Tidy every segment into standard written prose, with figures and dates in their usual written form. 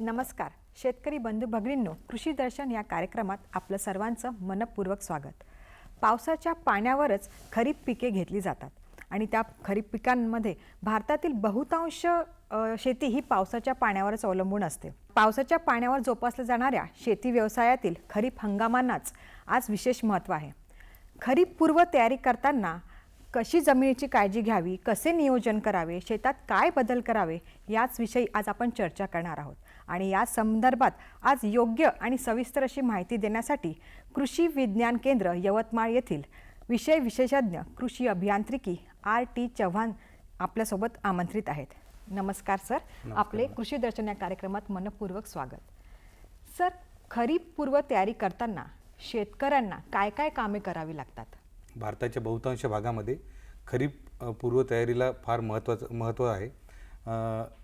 नमस्कार शेतकरी बंधू भगिनींनो, कृषी दर्शन या कार्यक्रमात आपलं सर्वांचं मनपूर्वक स्वागत। पावसाच्या पाण्यावरच खरीप पिके घेतली जातात आणि त्या खरीप पिकांमध्ये भारतातील बहुतांश शेती ही पावसाच्या पाण्यावरच अवलंबून असते। पावसाच्या पाण्यावर जोपासल्या जाणाऱ्या शेती व्यवसायातील खरीप हंगामांनाच आज विशेष महत्त्व आहे। खरीप पूर्व तयारी करताना कशी जमिनीची काळजी घ्यावी, कसे नियोजन करावे, शेतात काय बदल करावे याच विषयी आज आपण चर्चा करणार आहोत। आणि या संदर्भात आज योग्य आणि सविस्तर अशी माहिती देण्यासाठी कृषी विज्ञान केंद्र यवतमाळ येथील विषय विशेषज्ञ कृषी अभियांत्रिकी RT चव्हाण आपल्यासोबत आमंत्रित आहेत। नमस्कार सर, आपले कृषी दर्शन या कार्यक्रमात मनपूर्वक स्वागत। सर, खरीप पूर्व तयारी करताना शेतकऱ्यांना काय काय कामे करावी लागतात? भारताच्या बहुतांश भागामध्ये खरीप पूर्व तयारीला फार महत्त्व आहे।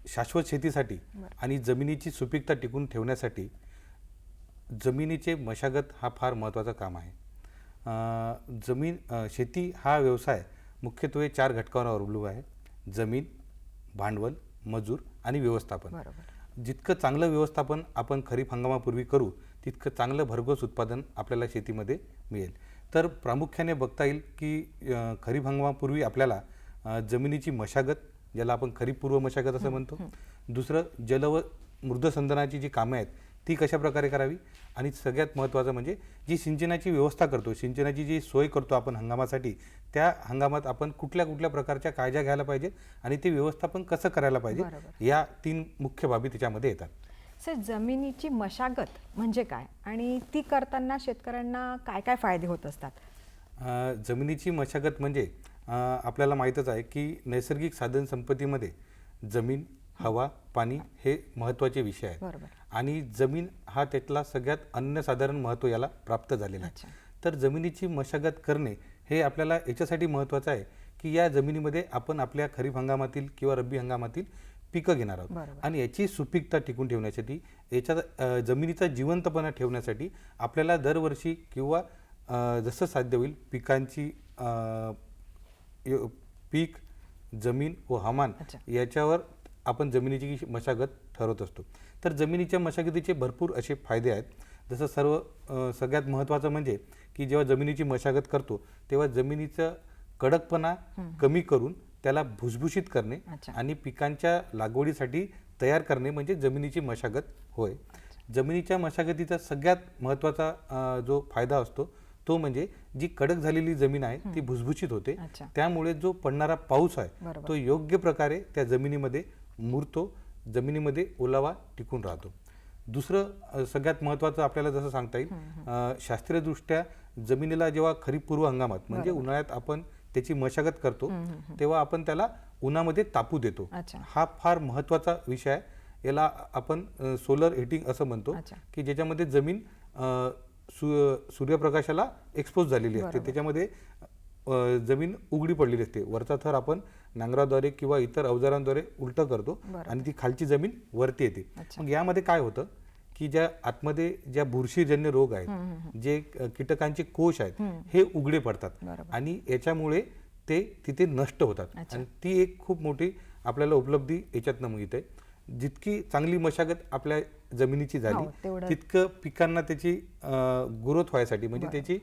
शाश्वत शेतीसाठी आणि जमिनीची सुपीकता टिकून ठेवण्यासाठी जमिनीचे मशागत हा फार महत्त्वाचा काम आहे। शेती हा व्यवसाय मुख्यत्वे 4 घटकांवर अवलंबून आहे: जमीन, भांडवल, मजूर आणि व्यवस्थापन। जितकं चांगलं व्यवस्थापन आपण खरीप हंगामापूर्वी करू तितकं चांगलं भरघोस उत्पादन आपल्याला शेतीमध्ये मिळेल। तर प्रामुख्याने बघता येईल की खरीप हंगामापूर्वी आपल्याला जमिनीची मशागत, ज्याला आपण खरीप पूर्व मशागत असं म्हणतो, दुसरं जल व मृदसंधारणाची जी कामे आहेत ती कशा प्रकारे करावी, आणि सगळ्यात महत्त्वाचं म्हणजे जी सिंचनाची व्यवस्था करतो, सिंचनाची जी सोय करतो आपण हंगामासाठी, त्या हंगामात आपण कुठल्या कुठल्या प्रकारच्या काळजी घ्यायला पाहिजे आणि ते व्यवस्थापन कसं करायला पाहिजे, या 3 मुख्य बाबी त्याच्यामध्ये येतात। सर, जमिनीची मशागत म्हणजे काय आणि ती करताना शेतकऱ्यांना काय काय फायदे होत असतात? जमिनीची मशागत म्हणजे आपल्याला माहीतच आहे की नैसर्गिक साधन संपत्तीमध्ये जमीन, हवा, पाणी हे महत्त्वाचे विषय आहेत आणि जमीन हा त्यातला सगळ्यात अनन्यसाधारण महत्त्व याला प्राप्त झालेला आहे। तर जमिनीची मशागत करणे हे आपल्याला याच्यासाठी महत्त्वाचं आहे की या जमिनीमध्ये आपण आपल्या खरीप हंगामातील किंवा रब्बी हंगामातील पिकं घेणार आहोत आणि याची सुपीकता टिकून ठेवण्यासाठी, याच्या जमिनीचा जिवंतपणा ठेवण्यासाठी आपल्याला दरवर्षी किंवा जसं साध्य होईल पिकांची पीक, जमीन व हवामान याच्यावर आपण जमिनीची मशागत ठरवत असतो। तर जमिनीच्या मशागतीचे भरपूर असे फायदे आहेत। जसं सगळ्यात महत्त्वाचं म्हणजे की जेव्हा जमिनीची मशागत करतो तेव्हा जमिनीचा कडकपणा कमी करून त्याला भुसभुशीत करणे आणि पिकांच्या लागवडीसाठी तयार करणे म्हणजे जमिनीची मशागत होय। जमिनीच्या मशागतीचा सगळ्यात महत्त्वाचा जो फायदा असतो तो म्हणजे जी कडक झालेली जमीन आहे ती भुसभुशीत होते, त्यामुळे जो पडणारा पाऊस आहे तो योग्य प्रकारे त्या जमिनीमध्ये मुरतो, जमिनीमध्ये ओलावा टिकून राहतो। दुसरं सगळ्यात महत्त्वाचं आपल्याला जसं सांगता येईल, शास्त्रीयदृष्ट्या जमिनीला जेव्हा खरीप पूर्व हंगामात म्हणजे उन्हाळ्यात आपण त्याची मशागत करतो तेव्हा आपण त्याला उन्हामध्ये तापू देतो। हा फार महत्त्वाचा विषय आहे। याला आपण सोलर हिटिंग असं म्हणतो की ज्याच्यामध्ये जमीन सूर्यप्रकाशाला एक्सपोज झालेली असते, त्याच्यामध्ये जमीन उघडी पडलेली असते। वरचा थर आपण नांगराद्वारे किंवा इतर अवजारांद्वारे उलटं करतो आणि ती खालची जमीन वरती येते। मग यामध्ये काय होतं की ज्या आतमध्ये ज्या बुरशीजन्य रोग आहेत, जे कीटकांचे कोश आहेत, हे उघडे पडतात आणि याच्यामुळे ते तिथे नष्ट होतात आणि ती एक खूप मोठी आपल्याला उपलब्धी याच्यातनं मिळते। जितकी चांगली मशागत आपल्या जमिनीची झाली तितकं पिकांना त्याची ग्रोथ व्हायसाठी म्हणजे त्याची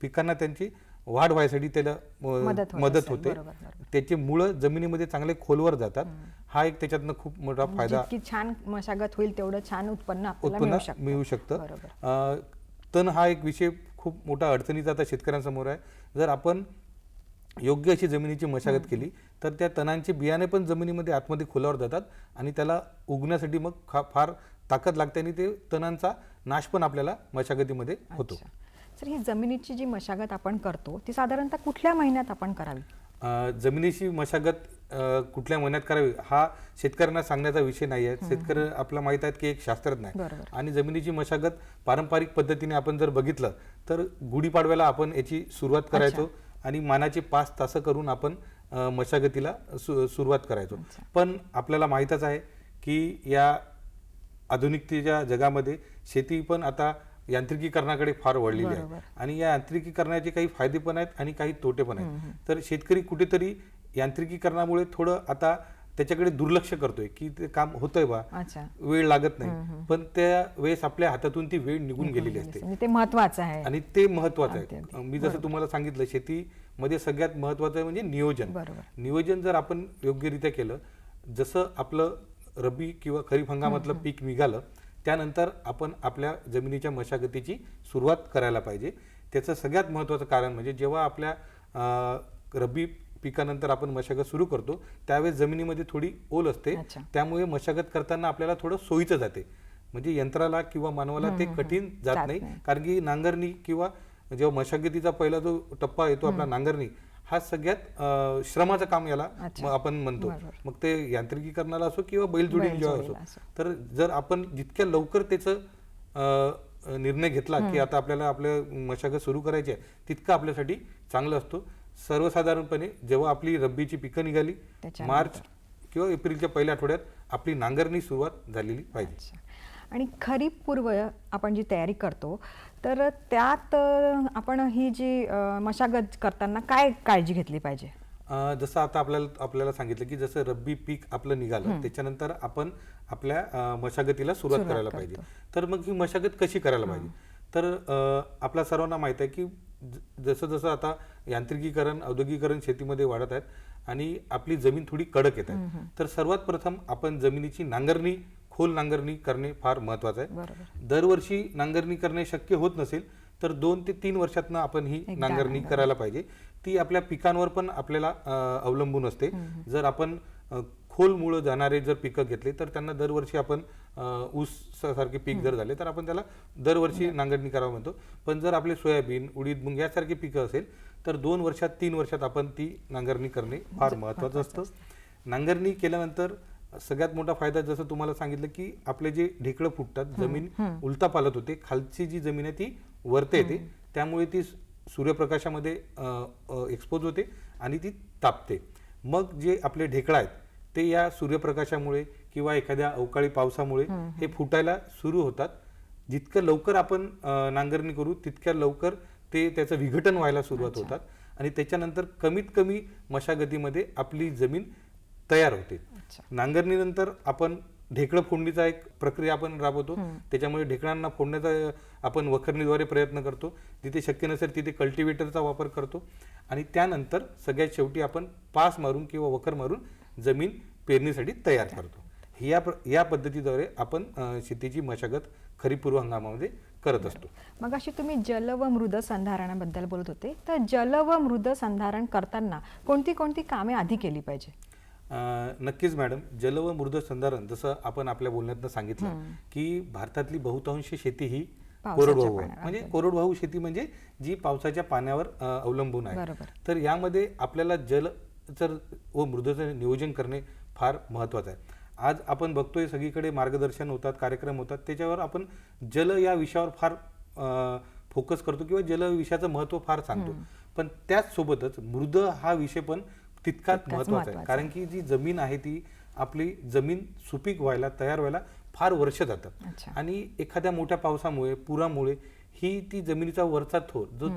पिकांना त्यांची वाढ व्हायसाठी त्याला मदत होते। त्याचे मुळं जमिनीमध्ये चांगले खोलवर जातात। हा एक त्याच्यातनं खूप मोठा फायदा। जितकी छान मशागत होईल तेवढं छान उत्पन्न आपल्याला मिळू शकतं। तण हा एक विषय खूप मोठा अडचणीचा आता शेतकऱ्यांसमोर आहे। जर आपण योग्य अशी जमिनीची मशागत केली तर त्या तणांचे बियाणे पण जमिनीमध्ये आतमध्ये खोलावर जातात आणि त्याला उगण्यासाठी मग फार ताकद लागते आणि ते तणांचा नाश पण आपल्याला मशागतीमध्ये होतो. सर, ही जमिनीची जी मशागत आपण करतो ती साधारणतः कुठल्या महिन्यात आपण करावी? जमिनीची मशागत कुठल्या महिन्यात करावी हा शेतकऱ्यांना सांगण्याचा विषय नाही आहे. शेतकरी आपल्याला माहीत आहेत की एक शास्त्रज्ञ आहे आणि जमिनीची मशागत पारंपरिक पद्धतीने आपण जर बघितलं तर गुढीपाडव्याला आपण याची सुरुवात करायचो आणि मानाचे 5 तास करून आपण मशागतीला सुरुवात करायचो. पण आपल्याला माहीतच आहे की या आधुनिकतेच्या जगामध्ये शेती पण आता यांत्रिकीकरणाकडे फार वळलेली आहे आणि या यांत्रिकीकरणाचे काही फायदे पण आहेत आणि काही तोटे पण आहेत. तर शेतकरी कुठेतरी यांत्रिकीकरणामुळे थोडं आता त्याच्याकडे दुर्लक्ष करतोय की ते काम होतंय बा, वेळ लागत नाही, पण त्या वेळेस आपल्या हातातून ती वेळ निघून गेलेली असते. ते महत्त्वाचं आहे आणि ते महत्त्वाचं आहे. मी जसं तुम्हाला सांगितलं, शेतीमध्ये सगळ्यात महत्त्वाचं आहे म्हणजे नियोजन. नियोजन जर आपण योग्यरित्या केलं, जसं आपलं रब्बी किंवा खरीप हंगामातलं पीक निघालं त्यानंतर आपण आपल्या जमिनीच्या मशागतीची सुरुवात करायला पाहिजे. त्याचं सगळ्यात महत्त्वाचं कारण म्हणजे जेव्हा आपल्या रब्बी पिकानंतर आपण मशागत सुरू करतो त्यावेळेस जमिनीमध्ये थोडी ओल असते, त्यामुळे मशागत करताना आपल्याला थोडं सोयीचं जाते. म्हणजे यंत्राला किंवा मानवाला ते कठीण जात नाही, कारण की नांगरणी किंवा जेव्हा मशागतीचा पहिला जो टप्पा येतो आपला नांगरणी, हा सगळ्यात श्रमाचं काम याला आपण म्हणतो. मग ते यांत्रिकीकरणाला असो किंवा बैलजोडीला असो. तर जर आपण जितक्या लवकर त्याचं निर्णय घेतला की आता आपल्याला आपल्या मशागत सुरू करायची आहे, तितकं आपल्यासाठी चांगलं असतो. सर्वसाधारणपणे जेव्हा आपली रब्बीची पिकं निघाली मार्च किंवा एप्रिलच्या पहिल्या आठवड्यात आपली नांगरणी सुरुवात झालेली पाहिजे. आणि खरीप पूर्व आपण जी तयारी करतो तर त्यात आपण ही जी मशागत करताना काय काळजी घेतली पाहिजे? जसं आता आपल्याला सांगितलं की जसं रब्बी पीक आपलं निघालं त्याच्यानंतर आपण आपल्या मशागतीला सुरुवात करायला पाहिजे. तर मग ही मशागत कशी करायला पाहिजे? तर आपल्या सर्वांना माहित आहे की जसं जसं आता यांत्रिकीकरण औद्योगिकरण शेतीमध्ये वाढत आहेत आणि आपली जमीन थोडी कडक येत आहे, तर सर्वात प्रथम आपण जमिनीची नांगरणी, खोल नांगरणी करणे फार महत्वाचं आहे. दरवर्षी नांगरणी करणे शक्य होत नसेल तर 2 ते 3 वर्षातनं आपण ही नांगरणी करायला पाहिजे. ती आपल्या पिकांवर पण आपल्याला अवलंबून असते. जर आपण खोल मुळे जाणारे जर पिकं घेतले तर त्यांना दरवर्षी आपण ऊस सारखे पीक जर झाले तर आपण त्याला दरवर्षी नांगरणी करावं म्हणतो. पण जर आपले सोयाबीन, उडीद, मूग यासारखे पिकं असेल तर 2 वर्षात 3 वर्षात आपण ती नांगरणी करणे फार महत्त्वाचं असतं. नांगरणी केल्यानंतर सगळ्यात मोठा फायदा जसं तुम्हाला सांगितलं की आपले जे ढेकळं फुटतात, जमीन उलटा पालत होते, खालची जी जमीन आहे ती वरते येते, त्यामुळे ती सूर्यप्रकाशामध्ये एक्सपोज होते आणि ती तापते. मग जे आपले ढेकळं आहेत ते या सूर्यप्रकाशामुळे किंवा एखाद्या अवकाळी पावसामुळे हे फुटायला सुरू होतात. जितकं लवकर आपण नांगरणी करू तितक्या लवकर ते त्याचं विघटन व्हायला सुरुवात होतात आणि त्याच्यानंतर कमीत कमी मशागतीमध्ये आपली जमीन तयार होते. नांगरणीनंतर आपण ढेकळं फोडणीचा एक प्रक्रिया आपण राबवतो. त्याच्यामुळे ढेकळांना फोडण्याचा आपण वखरणीद्वारे प्रयत्न करतो. जिथे शक्य नसेल तिथे कल्टिवेटरचा वापर करतो आणि त्यानंतर सगळ्यात शेवटी आपण पास मारून किंवा वखर मारून जमीन पेरणीसाठी तयार करतो. या पद्धतीद्वारे आपण शेतीची मशागत खरीप पूर्व हंगामामध्ये करत असतो. मग अशी तुम्ही जल व मृद संधारणाबद्दल बोलत होते, तर जल व मृद संधारण करताना कोणती कोणती कामे आधी केली पाहिजे? नक्कीच मॅडम, जल व मृद संधारण जसं आपण आपल्या बोलण्यातनं सांगितलं की भारतातली बहुतांश शेती ही कोरडवाहू आहे. म्हणजे कोरडवाहू शेती म्हणजे जी पावसाच्या पाण्यावर अवलंबून आहे. तर यामध्ये आपल्याला जल व मृदेचं नियोजन करणे फार महत्त्वाचं आहे. आज आपण बघतोय सगळीकडे मार्गदर्शन होतात, कार्यक्रम होतात, त्याच्यावर आपण जल या विषयावर फार फोकस करतो किंवा जल विषयाचं महत्त्व फार सांगतो. पण त्याच सोबतच मृद हा विषय पण तितकाच महत्त्वाचा आहे, कारण की जी जमीन आहे ती आपली जमीन सुपीक व्हायला, तयार व्हायला फार वर्ष जातात आणि एखाद्या मोठ्या पावसामुळे, पुरामुळे ही ती जमिनीचा वरचा थोर जो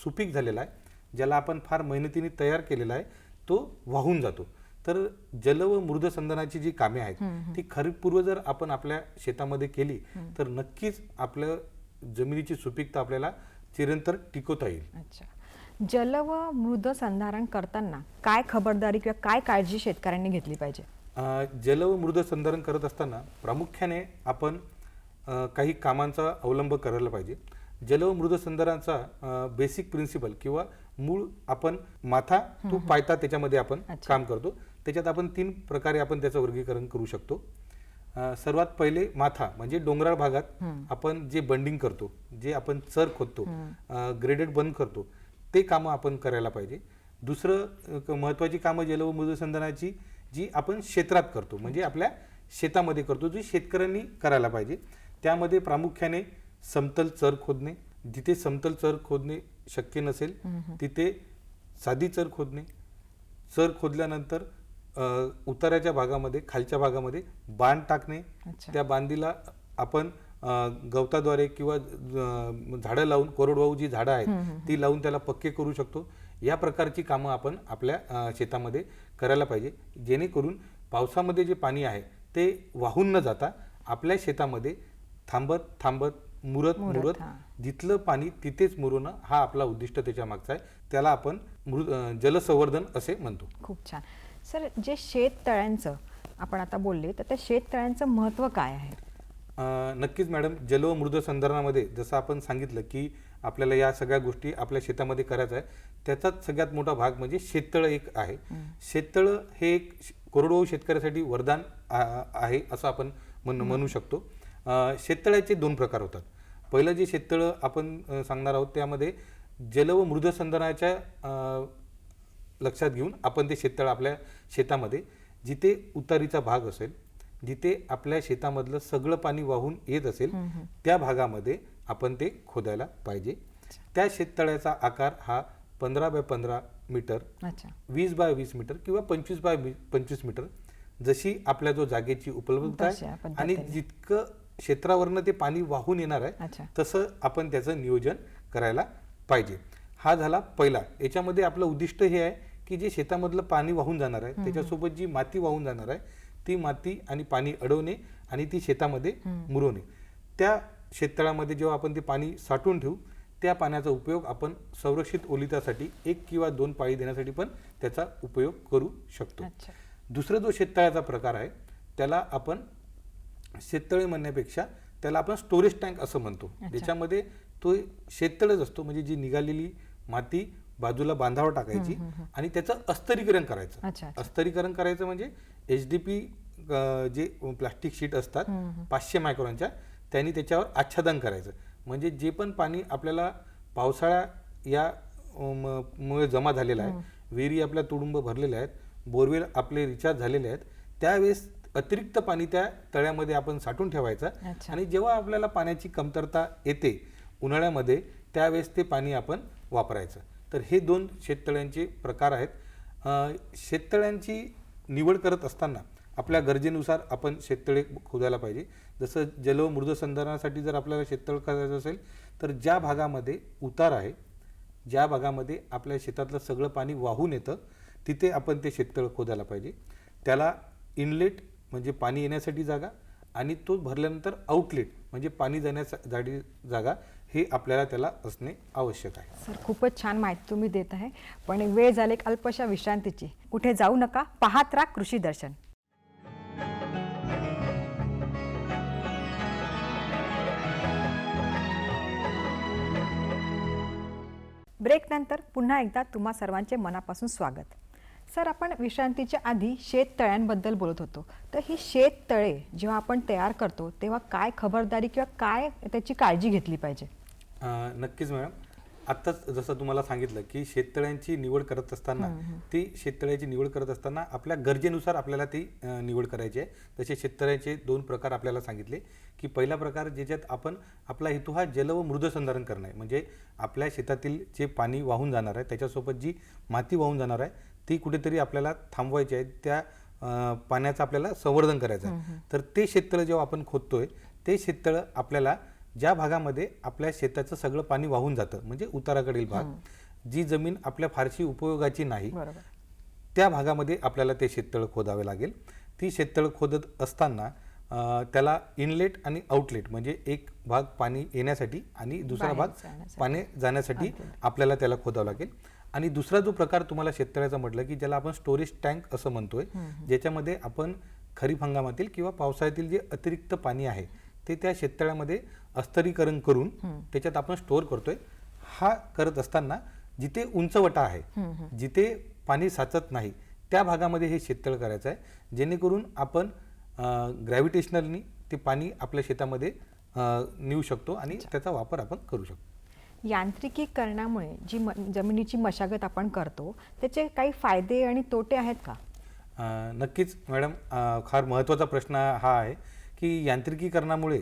सुपीक झालेला आहे, ज्याला आपण फार मेहनतीने तयार केलेला आहे, तो वाहून जातो. तर जल व मृद संधारणाची जी कामे आहेत ती खरीप पूर्व जर आपण आपल्या शेतामध्ये केली तर नक्कीच आपल्या जमिनीची सुपीकता आपल्याला चिरंतर टिकवता येईल. जल व मृद संधारण करताना काय खबरदारी किंवा काय काळजी शेतकऱ्यांनी घेतली पाहिजे? जल व मृद संधारण करत असताना प्रामुख्याने आपण काही कामांचा अवलंब करायला पाहिजे. जल व मृद संधारणाचा बेसिक प्रिन्सिपल किंवा मूळ आपण माथा तो पायथा त्याच्यामध्ये आपण काम करतो. त्याच्यात आपण 3 प्रकारे आपण त्याचं वर्गीकरण करू शकतो. सर्वात पहिले माथा म्हणजे डोंगराळ भागात आपण जे बंडिंग करतो, जे आपण चर खोदतो, ग्रेडेड बंद करतो, ते कामं आपण करायला पाहिजे. दुसरं महत्त्वाची कामं जल व मृदसंधारणाची जी आपण क्षेत्रात करतो, म्हणजे आपल्या शेतामध्ये करतो, जी शेतकऱ्यांनी करायला पाहिजे. त्यामध्ये प्रामुख्याने समतल चर खोदणे, जिथे समतल चर खोदणे शक्य नसेल तिथे साधी चर खोदणे, चर खोदल्यानंतर उताराच्या भागामध्ये खालच्या भागामध्ये बांध टाकणे, त्या बांधीला आपण गवताद्वारे किंवा झाडं लावून, कोरडवाहू जी झाडं आहेत ती लावून त्याला पक्के करू शकतो. या प्रकारची कामं आपण आपल्या शेतामध्ये करायला पाहिजे, जेणेकरून पावसामध्ये जे पाणी आहे ते वाहून न जाता आपल्या शेतामध्ये थांबत थांबत मुरत जिथलं पाणी तिथेच मुरवणं हा आपला उद्दिष्ट त्याच्या मागचा आहे. त्याला आपण जलसंवर्धन असे म्हणतो. खूप छान. सर, जे शेततळ्यांचं आपण आता बोलले, तर त्या शेततळ्यांचं महत्त्व काय आहे? नक्कीच मॅडम, जल व मृदसंधारणामध्ये जसं आपण सांगितलं की आपल्याला या सगळ्या गोष्टी आपल्या शेतामध्ये करायचं आहे, त्याचाच सगळ्यात मोठा भाग म्हणजे शेततळं एक आहे. शेततळं हे एक कोरडवाहू शेतकऱ्यासाठी वरदान आहे असं आपण म्हणू शकतो. शेततळ्याचे 2 प्रकार होतात. पहिलं जे शेततळं आपण सांगणार आहोत त्यामध्ये जल व मृदसंधारणाच्या लक्षात घेऊन आपण ते शेततळ आपल्या शेतामध्ये जिथे उतारीचा भाग असेल, जिथे आपल्या शेतामधलं सगळं पाणी वाहून येत असेल त्या भागामध्ये आपण ते खोदायला पाहिजे. त्या शेततळ्याचा आकार हा 15 बाय 15 मीटर, 20 बाय 20 मीटर किंवा 25 बाय 25 मीटर, जशी आपल्या जो जागेची उपलब्धता आहे आणि जितकं क्षेत्रावरनं ते पाणी वाहून येणार आहे तसं आपण त्याचं नियोजन करायला पाहिजे. हा झाला पहिला. याच्यामध्ये आपलं उद्दिष्ट हे आहे की जे शेतामधलं पाणी वाहून जाणार आहे त्याच्यासोबत जी माती वाहून जाणार आहे ती माती आणि पाणी अडवणे आणि ती शेतामध्ये मुरवणे. त्या शेततळ्यामध्ये जेव्हा आपण ते पाणी साठवून ठेवू त्या पाण्याचा उपयोग आपण संरक्षित ओलितासाठी 1 किंवा 2 पाळी देण्यासाठी पण त्याचा उपयोग करू शकतो. दुसरा जो शेततळ्याचा प्रकार आहे त्याला आपण शेततळे म्हणण्यापेक्षा त्याला आपण स्टोरेज टँक असं म्हणतो. त्याच्यामध्ये तो शेततळच असतो, म्हणजे जी निघालेली माती बाजूला बांधावर टाकायची आणि त्याचं अस्तरीकरण करायचं. अस्तरीकरण करायचं म्हणजे HDP जे प्लास्टिक शीट असतात 500 मायक्रॉनच्या, त्यांनी त्याच्यावर आच्छादन करायचं. म्हणजे जे पण पाणी आपल्याला पावसाळ्या या मुळे जमा झालेलं आहे, विहिरी आपल्या तुडुंब भरलेल्या आहेत, बोरवेल आपले रिचार्ज झालेले आहेत, त्यावेळेस अतिरिक्त पाणी त्या तळ्यामध्ये आपण साठवून ठेवायचं आणि जेव्हा आपल्याला पाण्याची कमतरता येते उन्हाळ्यामध्ये त्यावेळेस ते पाणी आपण वापरायचं. तर हे 2 शेततळ्यांचे प्रकार आहेत. शेततळ्यांची निवड करत असताना आपल्या गरजेनुसार आपण शेततळे खोदायला पाहिजे. जसं जल व मृदसंधारणासाठी जर आपल्याला शेततळ करायचं असेल तर ज्या भागामध्ये उतार आहे, ज्या भागामध्ये आपल्या शेतातलं सगळं पाणी वाहून येतं तिथे आपण ते शेततळ खोदायला पाहिजे. त्याला इनलेट म्हणजे पाणी येण्यासाठी जागा आणि तो भरल्यानंतर आउटलेट म्हणजे पाणी जाण्यासाठी जागा हे आपल्याला त्याला असणे आवश्यक आहे. सर, खूपच छान माहिती तुम्ही देत आहे, पण वेळ झाली एक अल्पशा विश्रांतीची. कुठे जाऊ नका, पाहत राहा कृषी दर्शन. ब्रेक नंतर पुन्हा एकदा तुम्हा सर्वांचे मनापासून स्वागत. सर, आपण विश्रांतीच्या आधी शेततळ्यांबद्दल बोलत होतो, तर ही शेततळे जेव्हा आपण तयार करतो तेव्हा काय खबरदारी किंवा काय त्याची काळजी घेतली पाहिजे? नक्कीच मॅडम, आत्ताच जसं तुम्हाला सांगितलं की शेततळ्यांची निवड करत असताना ती शेततळ्याची निवड करत असताना आपल्या गरजेनुसार आपल्याला ती निवड करायची आहे. तसे शेततळ्याचे 2 प्रकार आपल्याला सांगितले की पहिला प्रकार ज्याच्यात आपण आपला हेतू हा जल व मृदसंधारण करणं आहे, म्हणजे आपल्या शेतातील जे पाणी वाहून जाणार आहे त्याच्यासोबत जी माती वाहून जाणार आहे ती कुठेतरी आपल्याला थांबवायची आहे, त्या पाण्याचं आपल्याला संवर्धन करायचं आहे. तर ते शेततळं जेव्हा आपण खोदतोय ते शेततळं आपल्याला ज्या भागामध्ये आपल्या शेताचं सगळं पाणी वाहून जातं म्हणजे उताराकडील भाग, जी जमीन आपल्या फारशी उपयोगाची नाही त्या भागामध्ये आपल्याला ते शेततळ खोदावे लागेल. ती शेततळ खोदत असताना त्याला इनलेट आणि आउटलेट म्हणजे एक भाग पाणी येण्यासाठी आणि दुसरा भाग पाणी जाण्यासाठी आपल्याला त्याला खोदावं लागेल. आणि दुसरा जो प्रकार तुम्हाला शेततळ्याचा म्हटलं की ज्याला आपण स्टोरेज टँक असं म्हणतोय, ज्याच्यामध्ये आपण खरीप हंगामातील किंवा पावसाळ्यातील जे अतिरिक्त पाणी आहे ते त्या शेततळ्यामध्ये अस्तरीकरण करून त्याच्यात आपण स्टोअर करतोय. हा करत असताना जिथे उंचवटा आहे, जिथे पाणी साचत नाही, त्या भागामध्ये हे शेततळ करायचं आहे, जेणेकरून आपण ग्रॅव्हिटेशनलनी ते पाणी आपल्या शेतामध्ये नेऊ शकतो आणि त्याचा वापर आपण करू शकतो. यांत्रिकीकरणामुळे जी जमिनीची मशागत आपण करतो त्याचे काही फायदे आणि तोटे आहेत का? नक्कीच मॅडम, फार महत्त्वाचा प्रश्न हा आहे की यांत्रिकीकरणामुळे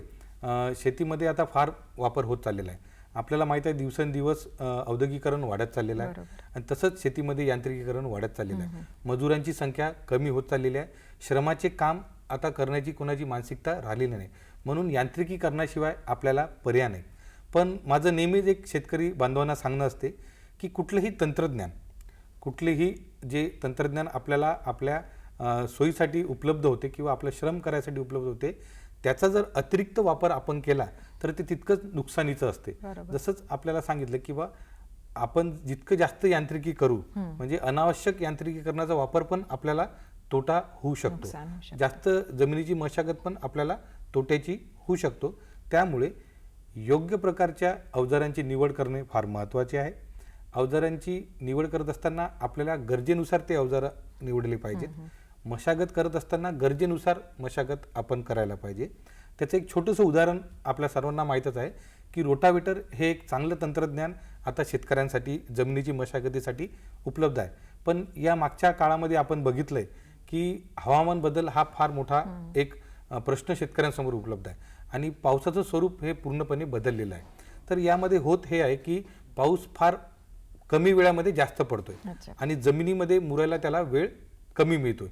शेतीमध्ये आता फार वापर होत चाललेला आहे. आपल्याला माहीत आहे दिवसेंदिवस औद्योगिकरण वाढत चाललेलं आहे आणि तसंच शेतीमध्ये यांत्रिकीकरण वाढत चाललेलं आहे. मजुरांची संख्या कमी होत चाललेली आहे. श्रमाचे काम आता करण्याची कोणाची मानसिकता राहिलेली नाही, म्हणून यांत्रिकीकरणाशिवाय आपल्याला पर्याय नाही. पण माझं नेहमीच एक शेतकरी बांधवांना सांगणं असते की कुठलेही जे तंत्रज्ञान आपल्याला आपल्या सोयीसाठी उपलब्ध होते किंवा आपलं श्रम करायसाठी उपलब्ध होते, त्याचा जर अतिरिक्त वापर आपण केला तर ते तितकंच नुकसानीचं असते. जसंच आपल्याला सांगितलं की आपण जितकं जास्त यांत्रिकी करू म्हणजे अनावश्यक यांत्रिकीकरणाचा वापर पण आपल्याला तोटा होऊ शकतो. जास्त जमिनीची मशागत पण आपल्याला तोट्याची होऊ शकतो. त्यामुळे योग्य प्रकारच्या अवजारांची निवड करणे फार महत्त्वाचे आहे. अवजारांची निवड करत असताना आपल्याला गरजेनुसार ते अवजार निवडले पाहिजेत. मशागत करत असताना गरजेनुसार मशागत आपण करायला पाहिजे. त्याचं एक छोटंसं उदाहरण आपल्या सर्वांना माहीतच आहे की रोटावेटर हे एक चांगलं तंत्रज्ञान आता शेतकऱ्यांसाठी जमिनीची मशागतीसाठी उपलब्ध आहे. पण या मागच्या काळामध्ये आपण बघितलं आहे की हवामान बदल हा फार मोठा एक प्रश्न शेतकऱ्यांसमोर उपलब्ध आहे आणि पावसाचं स्वरूप हे पूर्णपणे बदललेलं आहे. तर यामध्ये होत हे आहे की पाऊस फार कमी वेळामध्ये जास्त पडतोय आणि जमिनीमध्ये मुरायला त्याला वेळ कमी मिळतोय.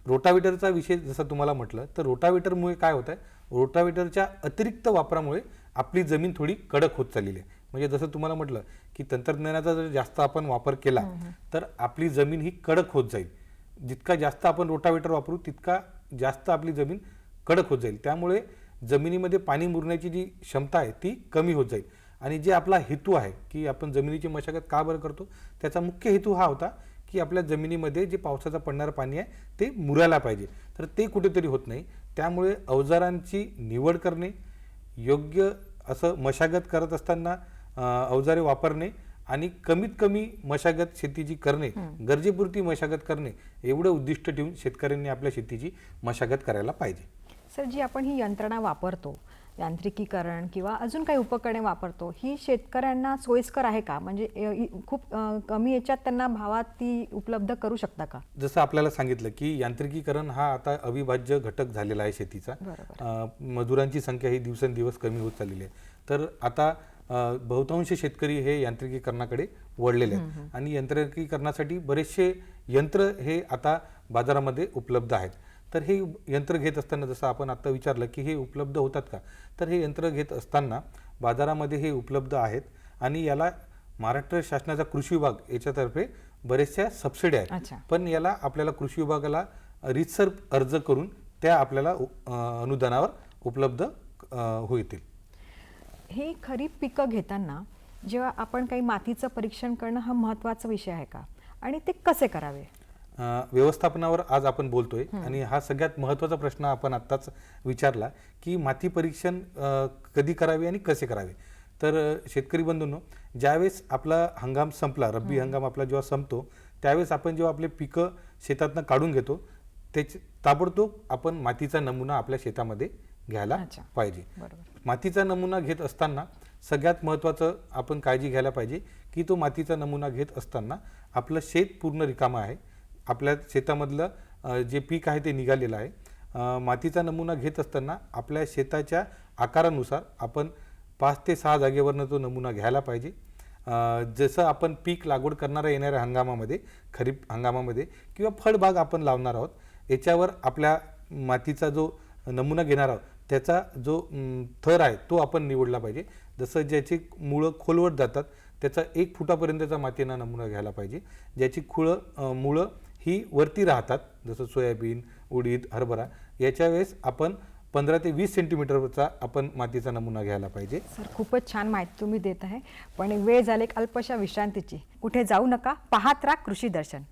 रोटावेटरचा विषय जसं तुम्हाला म्हटलं तर रोटावेटरमुळे काय होत आहे, रोटावेटरच्या अतिरिक्त वापरामुळे आपली जमीन थोडी कडक होत चाललेली आहे. म्हणजे जसं तुम्हाला म्हटलं की तंत्रज्ञानाचा जर जास्त आपण वापर केला तर आपली जमीन ही कडक होत जाईल. जितका जास्त आपण रोटावेटर वापरू तितका जास्त आपली जमीन कडक होत जाईल. त्यामुळे जमिनीमध्ये पाणी मुरण्याची जी क्षमता आहे ती कमी होत जाईल. आणि जे आपला हेतू आहे की आपण जमिनीची मशागत का बरं करतो, त्याचा मुख्य हेतू हा होता की आपल्या जमिनीमध्ये जे पावसाचं पडणारं पाणी आहे ते मुरायला पाहिजे, तर ते कुठेतरी होत नाही. त्यामुळे अवजारांची निवड करणे, योग्य असं मशागत करत असताना अवजारे वापरणे आणि कमीत कमी मशागत शेतीची करणे, गरजेपुरती मशागत करणे, एवढं उद्दिष्ट ठेवून शेतकऱ्यांनी आपल्या शेतीची मशागत करायला पाहिजे. सर, जी आपण ही यंत्रणा वापरतो, यांत्रिकीकरण किंवा अजून काही उपकरणे वापरतो, ही शेतकऱ्यांना सोयीस्कर आहे का? म्हणजे खूप कमी याच्यात त्यांना भावात ती उपलब्ध करू शकता का? जसं आपल्याला सांगितलं की यांत्रिकीकरण हा आता अविभाज्य घटक झालेला आहे शेतीचा. मजुरांची संख्या ही दिवसेंदिवस कमी होत चाललेली आहे. तर आता बहुतांश शेतकरी हे यांत्रिकीकरणाकडे वळलेले आहेत आणि यांत्रिकीकरणासाठी बरेचसे यंत्र हे आता बाजारामध्ये उपलब्ध आहेत. तर हे यंत्र घेत असताना जसं आपण आता विचारलं की हे उपलब्ध होतात का, तर हे यंत्र घेत असताना बाजारामध्ये हे उपलब्ध आहेत आणि याला महाराष्ट्र शासनाचा कृषी विभाग याच्यातर्फे बरेचशा सबसिडी आहेत. पण याला आपल्याला कृषी विभागाला रीतसर अर्ज करून त्या आपल्याला अनुदानावर उपलब्ध होतील. हे खरीप पिकं घेताना जेव्हा आपण काही मातीचं परीक्षण करणं हा महत्त्वाचा विषय आहे का, आणि ते कसे करावे? व्यवस्थापनावर आज आपण बोलतोय आणि हा सगळ्यात महत्त्वाचा प्रश्न आपण आत्ताच विचारला की माती परीक्षण कधी करावे आणि कसे करावे. तर शेतकरी बंधूंनो, ज्यावेळेस आपला हंगाम संपला, रब्बी हंगाम आपला जेव्हा संपतो, त्यावेळेस आपण जेव्हा आपले पिकं शेतातनं काढून घेतो त्याचे ताबडतोब आपण मातीचा नमुना आपल्या शेतामध्ये घ्यायला पाहिजे. मातीचा नमुना घेत असताना सगळ्यात महत्त्वाचं आपण काळजी घ्यायला पाहिजे की तो मातीचा नमुना घेत असताना आपलं शेत पूर्ण रिकामं आहे, आपल्या शेतामधलं जे पीक आहे ते निघालेलं आहे. मातीचा नमुना घेत असताना आपल्या शेताच्या आकारानुसार आपण 5 ते 6 जागेवरनं तो नमुना घ्यायला पाहिजे. जसं आपण पीक लागवड करणाऱ्या येणाऱ्या हंगामामध्ये, खरीप हंगामामध्ये किंवा फळबाग आपण लावणार आहोत, याच्यावर आपल्या मातीचा जो नमुना घेणार आहोत त्याचा जो थर आहे तो आपण निवडला पाहिजे. जसं ज्याची मुळं खोलवर जातात त्याचा 1 फुटापर्यंतचा मातीचा नमुना घ्यायला पाहिजे. ज्याची मुळं ही वरती राहतात, जसं सोयाबीन, उडीद, हरभरा, याच्या वेळेस आपण 15 ते 20 सेंटीमीटरचा आपण मातीचा नमुना घ्यायला पाहिजे. सर, खूपच छान माहिती तुम्ही देत आहे, पण वेळ झाली एक अल्पशा विश्रांतीची. कुठे जाऊ नका, पाहत राहा कृषी दर्शन.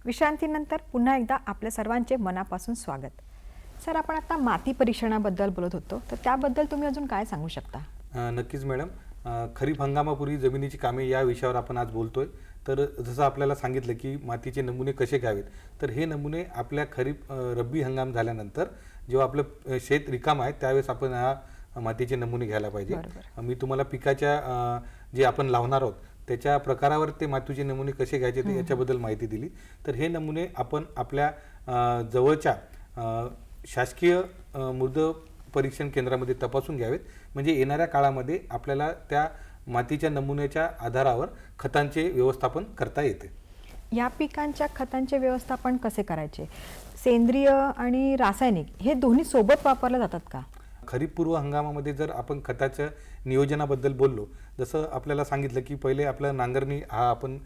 विश्रांतीनंतर पुन्हा एकदा आपल्या सर्वांचे मनापासून स्वागत. सर, आपण आता माती परीक्षणाबद्दल बोलत होतो, तर त्याबद्दल तुम्ही अजून काय सांगू शकता? नक्कीच मॅडम. खरीप हंगामापूर्वी जमिनीची कामे या विषयावर आपण आज बोलतोय. तर जसं आपल्याला सांगितलं की मातीचे नमुने कसे घ्यावेत, तर हे नमुने आपल्या खरीप रब्बी हंगाम झाल्यानंतर जेव्हा आपलं शेत रिकाम आहे त्यावेळेस आपण हा मातीचे नमुने घ्यायला पाहिजे. मी तुम्हाला पिकाच्या जे आपण लावणार आहोत त्याच्या प्रकारावर ते मातीचे नमुने कसे घ्यायचे ते याच्याबद्दल माहिती दिली. तर हे नमुने आपण आपल्या जवळच्या शासकीय मृद परीक्षण केंद्रामध्ये तपासून घ्यावेत, म्हणजे येणाऱ्या काळामध्ये आपल्याला त्या मातीच्या नमुन्याच्या आधारावर खतांचे व्यवस्थापन करता येते. या पिकांच्या खतांचे व्यवस्थापन कसे करायचे? सेंद्रिय आणि रासायनिक हे दोन्ही सोबत वापरले जातात का? खरीप पूर्व हंगामामध्ये जर आपण खताच्या नियोजनाबद्दल बोललो, जसं आपल्याला सांगितलं की पहिले आपलं नांगरणी हा आपण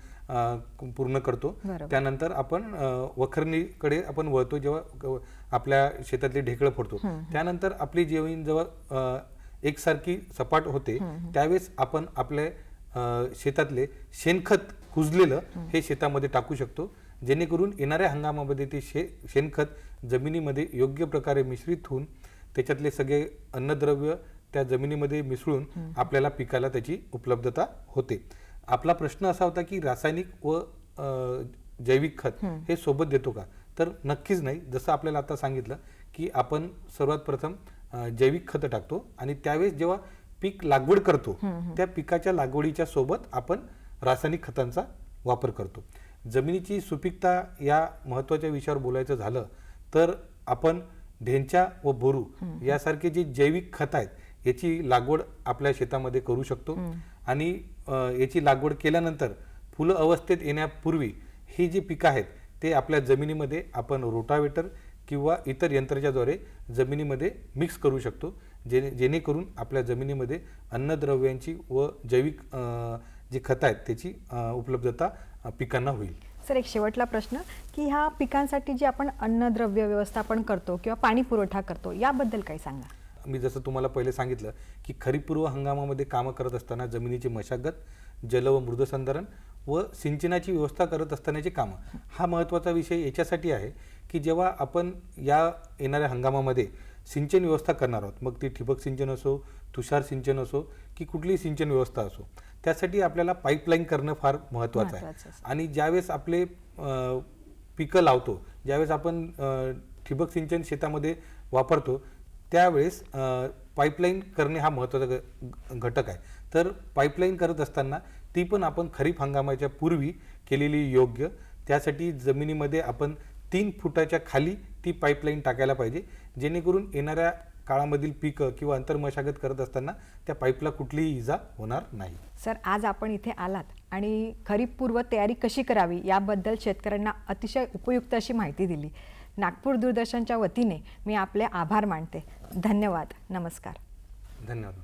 पूर्ण करतो, त्यानंतर आपण वखरणीकडे आपण वळतो जेव्हा आपल्या शेतातली ढेकळं फोडतो. त्यानंतर आपली जमीन जेव्हा एकसारखी सपाट होते त्यावेळेस आपण आपल्या शेतातले शेणखत कुजलेलं हे शेतामध्ये टाकू शकतो, जेणेकरून येणाऱ्या हंगामामध्ये ते शेणखत जमिनीमध्ये योग्य प्रकारे मिश्रित होऊन त्याच्यातले सगळे अन्नद्रव्य त्या जमिनीमध्ये मिसळून आपल्याला पिकाला त्याची उपलब्धता होते. आपला प्रश्न असा होता की रासायनिक व जैविक खत हे सोबत देतो का? तर नक्कीच नाही. जसं आपल्याला आता सांगितलं की आपण सर्वात प्रथम जैविक खत टाकतो आणि त्यावेळेस जेव्हा पीक लागवड करतो त्या पिकाच्या लागवडीच्या सोबत आपण रासायनिक खतांचा वापर करतो. जमिनीची सुपीकता या महत्त्वाच्या विषयावर बोलायचं झालं तर आपण ढेंचा व बोरू यासारखे जे जैविक खत आहेत याची लागवड आपल्या शेतामध्ये करू शकतो. आणि याची लागवड केल्यानंतर फुलं अवस्थेत येण्यापूर्वी ही जी पिकं आहेत ते आपल्या जमिनीमध्ये आपण रोटावेटर किंवा इतर यंत्राच्याद्वारे जमिनीमध्ये मिक्स करू शकतो, जेणेकरून आपल्या जमिनीमध्ये अन्नद्रव्यांची व जैविक जी खतं आहेत त्याची उपलब्धता पिकांना होईल. सर, एक शेवटला प्रश्न की ह्या पिकांसाठी जे आपण अन्नद्रव्य व्यवस्थापन करतो किंवा पाणी पुरवठा करतो याबद्दल काही सांगा. मी जसं तुम्हाला पहिले सांगितलं की खरीप पूर्व हंगामामध्ये कामं करत असताना जमिनीची मशागत, जल व मृदसंधारण व सिंचनाची व्यवस्था करत असतानाची कामं हा महत्त्वाचा विषय याच्यासाठी आहे की जेव्हा आपण या येणाऱ्या हंगामामध्ये सिंचन व्यवस्था करणार आहोत, मग ती ठिबक सिंचन असो, तुषार सिंचन असो की कुठलीही सिंचन व्यवस्था असो, त्यासाठी आपल्याला पाईपलाईन करणं फार महत्त्वाचं आहे. आणि ज्यावेळेस आपले पिकं लावतो, ज्यावेळेस आपण ठिबक सिंचन शेतामध्ये वापरतो त्यावेळेस पाईपलाईन करणे हा महत्त्वाचा घटक आहे. तर पाईपलाईन करत असताना ती पण आपण खरीप हंगामाच्या पूर्वी केलेली योग्य. त्यासाठी जमिनीमध्ये आपण 3 फुटाच्या खाली ती पाईपलाईन टाकायला पाहिजे, जेणेकरून येणाऱ्या काळामधील पिकं किंवा अंतर्मशागत करत असताना त्या पाईपला कुठलीही इजा होणार नाही. सर, आज आपण इथे आलात आणि खरीप पूर्व तयारी कशी करावी याबद्दल शेतकऱ्यांना अतिशय उपयुक्त अशी माहिती दिली. नागपूर दूरदर्शनच्या वतीने मी आपले आभार मानते. धन्यवाद. नमस्कार. धन्यवाद.